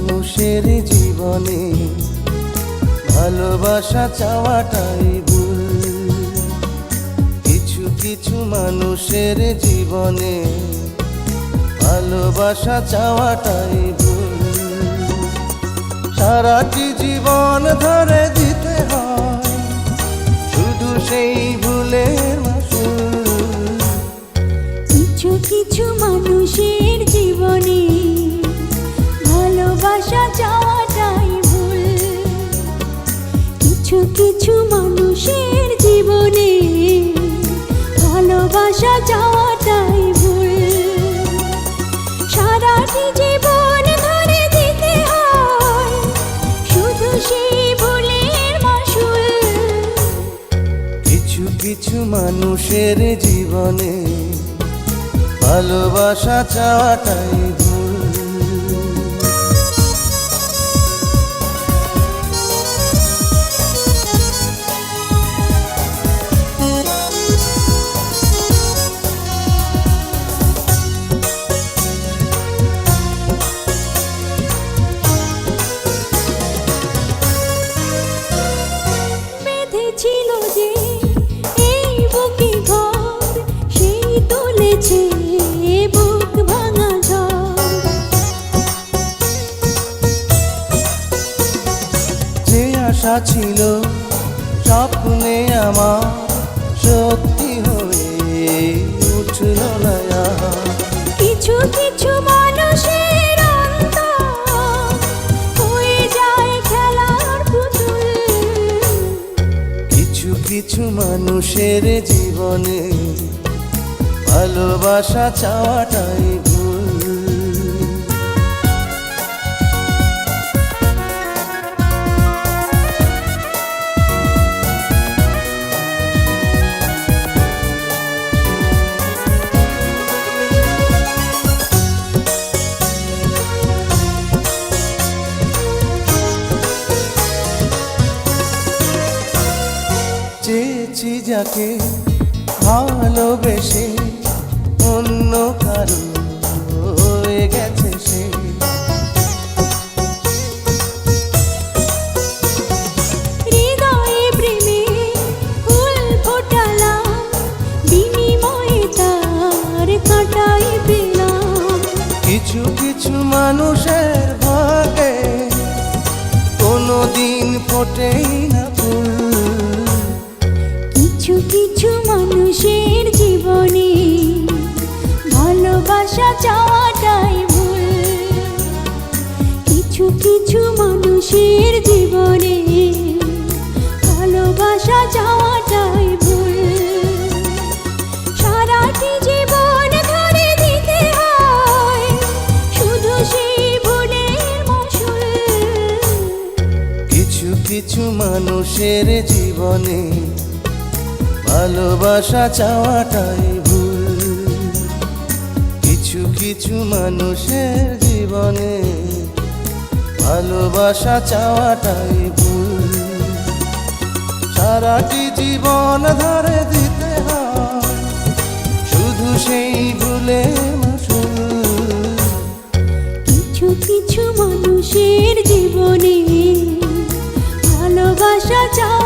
মানুষের জীবনে ভালোবাসা চাওয়াটাই ভুল। কিছু কিছু মানুষের জীবনে ভালোবাসা চাওয়াটাই ভুল। সারাটি জীবন ধরে দিতে হয় শুধু সেই ভুলের মাসুল। কিছু কিছু মানুষের জীবনে ভালোবাসা চাওয়াটাই ভুল। কিছু কিছু মানুষের জীবনে ভালোবাসা চাওয়াটাই ভুল। সারাটি জীবন ধরে দিতে হয় শুধু সেই ভুলের মাসুল। কিছু কিছু মানুষের জীবনে ভালোবাসা চাওয়াটাই ভুল। বেঁধেছিল যে এই বুকে ঘর, সেই তুলেছে বুক ভাঙা ঝড়। যে আশা ছিল স্বপ্নে আমার সত্যি হয়ে উঠল না আর। কিছু কিছু মানুষের অন্তর হয়ে যায় খেলার পুতুল। কিছু কিছু মানুষের জীবনে ভালোবাসা চাওয়াটাই ভুল। চেয়েছি যাকে ভালোবেসে অন্য কারো হয়ে গেছে সে। হৃদয়ে প্রেমে ফুল ফোটালাম, বিনিময়ে তার কাঁটাই পেলাম। কিছু কিছু মানুষের ভাগে কোনোদিন ফোটেই না ফুল। কিছু কিছু মানুষের জীবনে ভালোবাসা চাওয়াটাই ভুল। কিছু কিছু মানুষের জীবনে ভালোবাসা চাওয়াটাই ভুল। সারাটি জীবন ধরে দিতে হয় শুধু সেই ভুলের মাসুল। কিছু কিছু মানুষের জীবনে ভালোবাসা চাওয়াটাই ভুল। কিছু কিছু মানুষের জীবনে ভালোবাসা চাওয়াটাই ভুল। সারাটি জীবন ধরে দিতে হয় শুধু সেই ভুলের মাসুল। কিছু কিছু মানুষের জীবনে ভালোবাসা চাওয়া